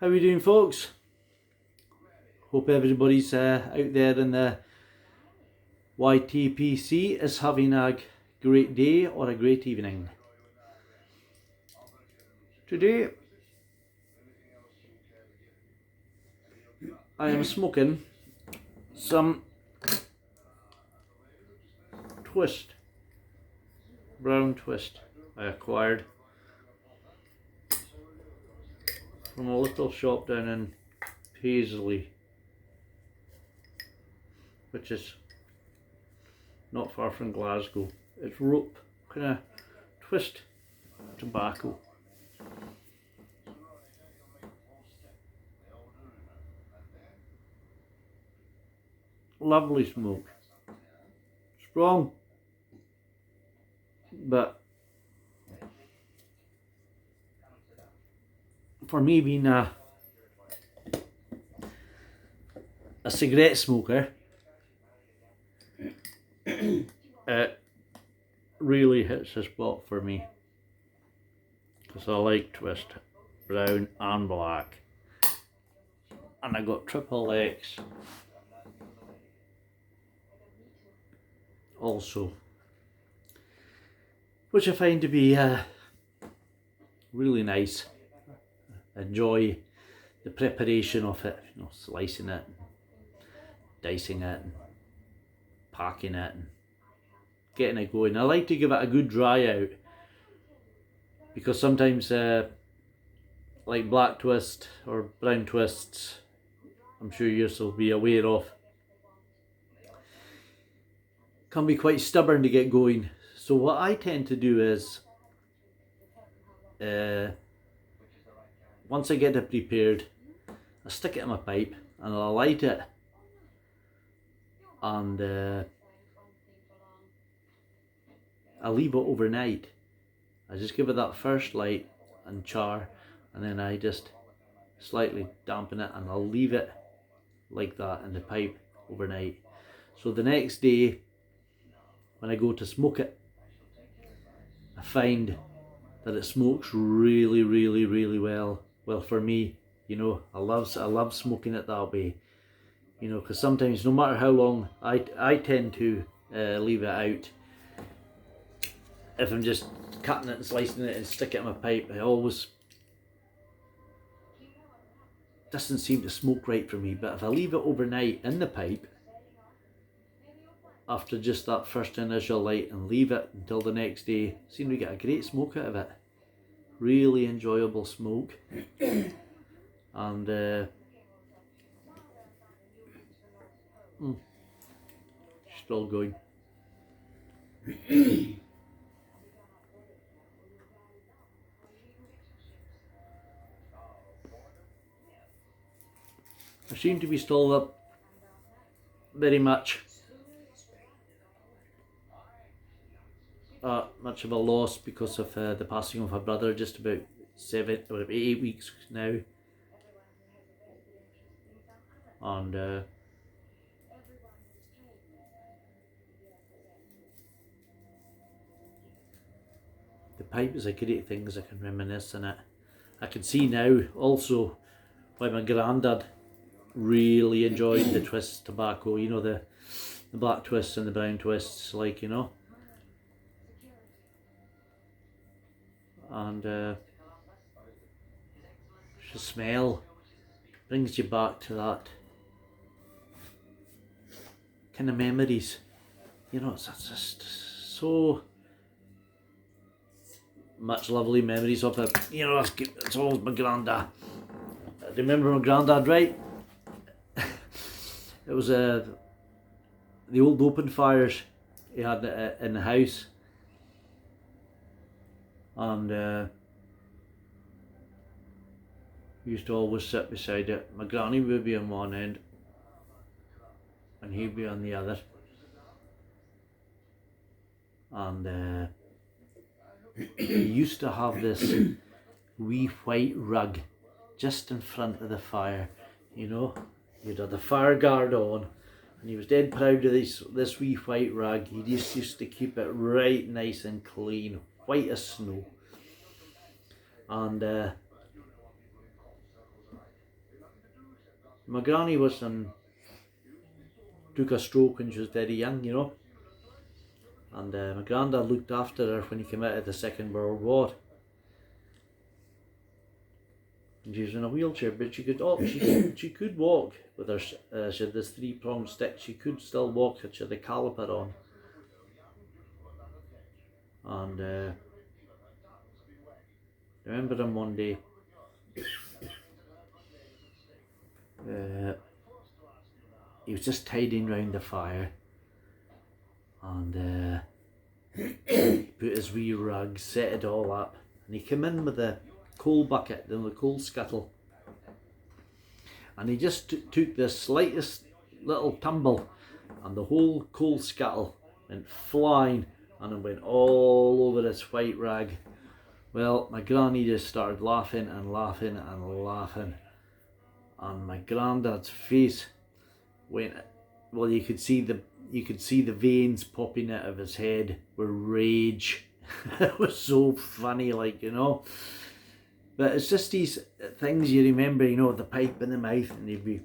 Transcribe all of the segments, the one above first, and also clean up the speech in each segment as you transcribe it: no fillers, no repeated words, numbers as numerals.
How are we doing, folks? Hope everybody's out there in the YTPC is having a great day or a great evening. Today I am smoking some twist, brown twist I acquired from a little shop down in Paisley, which is not far from Glasgow. It's rope kind of twist tobacco. Lovely smoke, strong, but for me being a cigarette smoker, it really hits the spot for me because I like twist, brown and black, and I got triple X also, which I find to be really nice. Enjoy the preparation of it, you know, slicing it, dicing it, and packing it, and getting it going. I like to give it a good dry out because sometimes like black twist or brown twists, I'm sure you'll be aware of, can be quite stubborn to get going. So what I tend to do is once I get it prepared, I stick it in my pipe and I'll light it, and I leave it overnight. I just give it that first light and char, and then I just slightly dampen it and I'll leave it like that in the pipe overnight. So the next day when I go to smoke it, I find that it smokes really well. Well, for me, you know, I love smoking it that way, you know, because sometimes no matter how long I tend to leave it out, if I'm just cutting it and slicing it and stick it in my pipe, it always doesn't seem to smoke right for me. But if I leave it overnight in the pipe after just that first initial light and leave it until the next day, I seem to get a great smoke out of it. Really enjoyable smoke. And still going. I seem to be still up very much much of a loss because of the passing of my brother just about 8 weeks now, and the pipe is a great thing as I can reminisce in it. I can see now also why my granddad really enjoyed the twist tobacco, you know, the black twists and the brown twists, like, you know. And the smell brings you back to that kind of memories, you know. It's just so much lovely memories of it, you know. It's always my granddad. I remember my granddad, right? It was the old open fires he had in the house, and he used to always sit beside it. My granny would be on one end and he'd be on the other, and he used to have this wee white rug just in front of the fire, you know. You'd have the fire guard on, and he was dead proud of this wee white rug. He just used to keep it right nice and clean, white as snow. And My granny took a stroke when she was very young, you know, and my granddad looked after her when he came out of the Second World War. And she was in a wheelchair, but she could walk with her. She had this 3-pronged stick. She could still walk. She had a caliper on, and I remember him one day. He was just tidying round the fire, and he put his wee rug, set it all up, and he came in with the coal bucket, the coal scuttle, and he just took the slightest little tumble, and the whole coal scuttle went flying, and it went all over this white rag. Well, my granny just started laughing and laughing and laughing, and my granddad's face went, well, you could see the veins popping out of his head with rage. It was so funny, like, you know. But it's just these things you remember, you know, the pipe in the mouth, and he'd be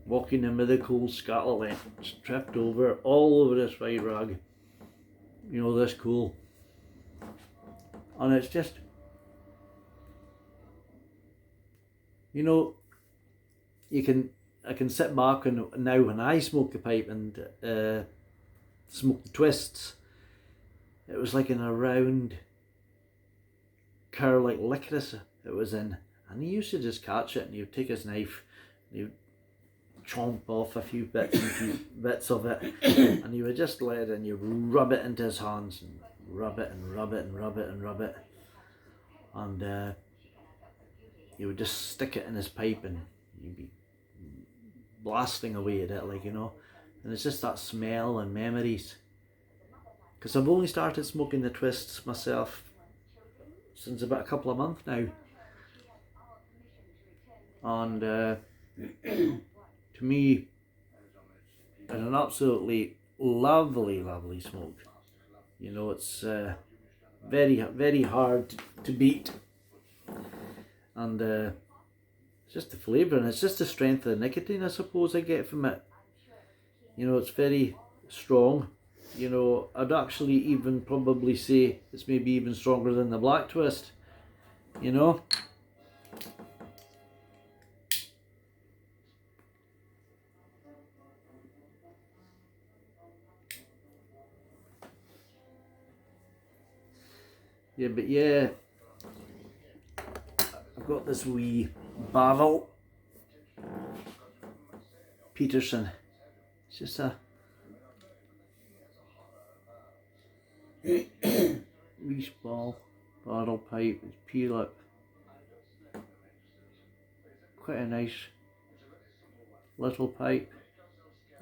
walking in with the coal scuttle and tripped over, all over this white rug. You know, this coal. And it's just, you know, I can sit back and now when I smoke a pipe and smoke the twists, it was like in a round curl like licorice it was in, and he used to just catch it and he would take his knife and he would chomp off a few bits of it, and he would just let it and you rub it into his hands and rub it and rub it and rub it and rub it, and he would just stick it in his pipe and he'd be blasting away at it, like, you know. And it's just that smell and memories, because I've only started smoking the twists myself since about a couple of months now, and to me it's an absolutely lovely smoke. You know, it's very hard to beat, and it's just the flavour, and it's just the strength of the nicotine, I suppose, I get from it. You know, it's very strong. You know, I'd actually even probably say it's maybe even stronger than the black twist, you know. Yeah, but yeah, I've got this wee barrel Peterson. It's just a wee small barrel pipe. It's peel up. Quite a nice little pipe.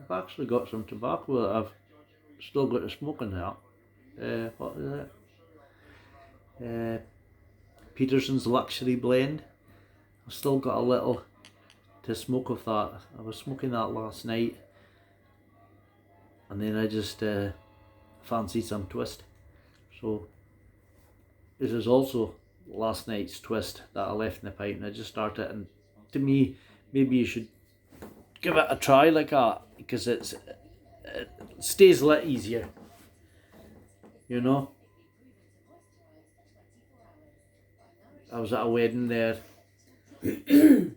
I've actually got some tobacco that I've still got to smoke in that. What is it? Peterson's Luxury Blend. I've still got a little to smoke of that. I was smoking that last night, and then I just fancied some twist. So this is also last night's twist that I left in the pipe, and I just started. And to me, maybe you should give it a try like that, because it stays lit easier, you know. I was at a wedding there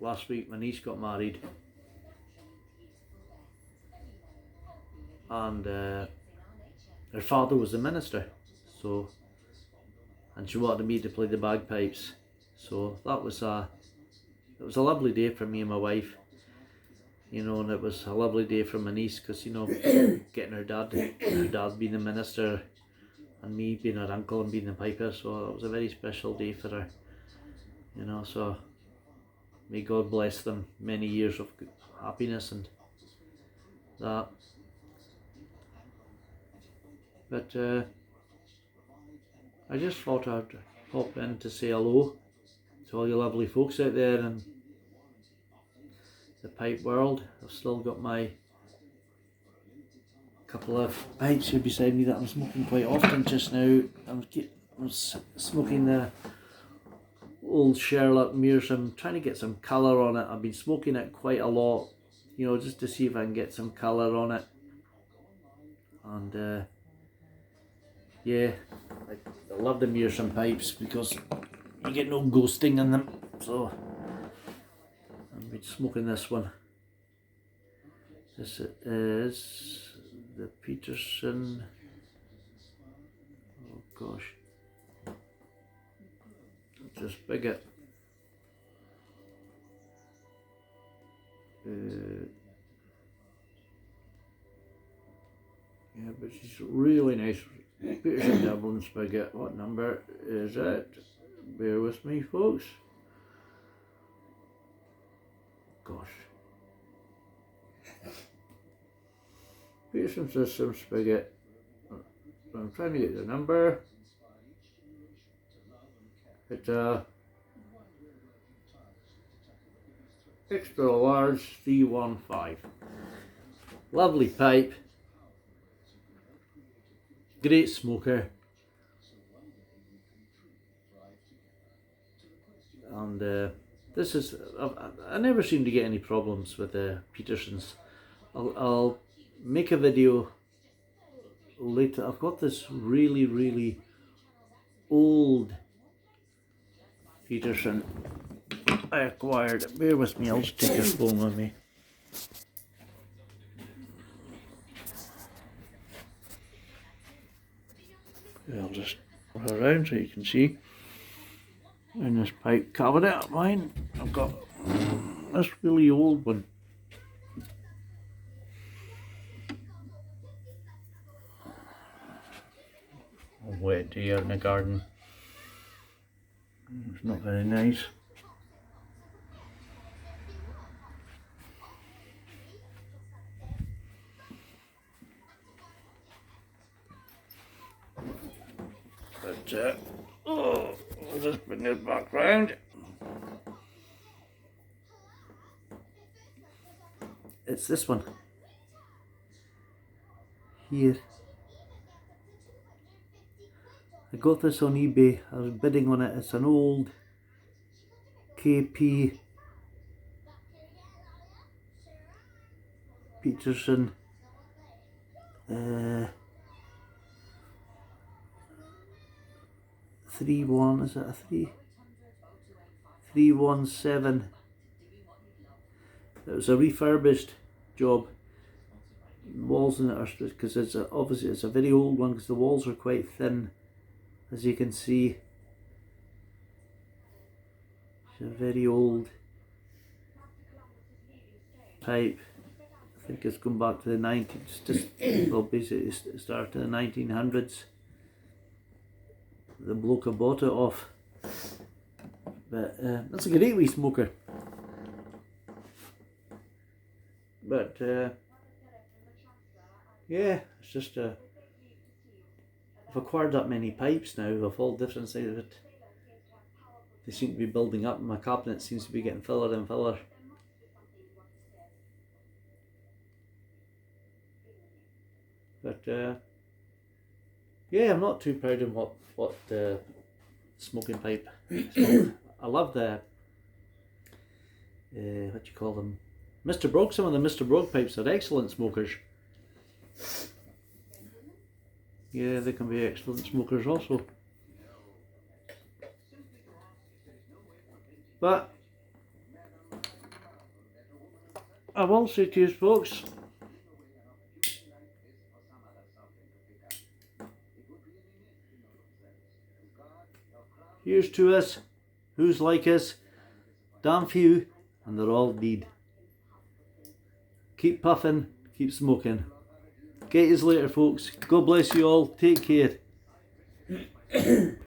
last week. My niece got married, and her father was the minister, so, and she wanted me to play the bagpipes, so that was it was a lovely day for me and my wife, you know, and it was a lovely day for my niece, because, you know, getting her dad being the minister and me being her uncle and being the piper, so it was a very special day for her, you know. So may God bless them, many years of happiness and that. But I just thought I'd pop in to say hello to all you lovely folks out there in the pipe world. I've still got my couple of pipes here beside me that I'm smoking quite often just now. I'm smoking the old Sherlock Meerschaum, trying to get some colour on it. I've been smoking it quite a lot, you know, just to see if I can get some colour on it. And yeah, I love the Meerschaum pipes because you get no ghosting in them. So I've been smoking this one. This is the Peterson. Oh gosh, it's a spigot. Yeah, but she's really nice. Peterson Dublin spigot. What number is it? Bear with me, folks. Gosh. Peterson System spigot. I'm trying to get the number. It's a extra large 315. Lovely pipe. Great smoker. And this is, I never seem to get any problems with the Petersons. I'll make a video later. I've got this really old Peterson I acquired. Bear with me, I'll just take this phone with me. I'll just put it around so you can see. In this pipe cabinet of mine, I've got this really old one. Wet day out in the garden. It's not very nice. But oh, I'll just bring it back round. It's this one here. I got this on eBay. I was bidding on it. It's an old KP Peterson 3-1, is it a 317? It was a refurbished job. Walls in it are, because it's obviously it's a very old one, because the walls are quite thin, as you can see. It's a very old pipe. I think it's gone back to the 90s, well basically it started in the 1900s. The bloke I bought it off. But that's a great wee smoker. But yeah, it's just I've acquired that many pipes now of all different sizes of it. They seem to be building up, and my cabinet seems to be getting fuller and fuller. But yeah, I'm not too proud of what smoking pipe smoke. I love the what do you call them, Mr. Brogue. Some of the Mr. Brogue pipes are excellent smokers. Yeah, they can be excellent smokers also. But I will say to you folks, here's to us, who's like us, damn few, and they're all deed. Keep puffing, keep smoking. Get yous later folks, God bless you all, take care.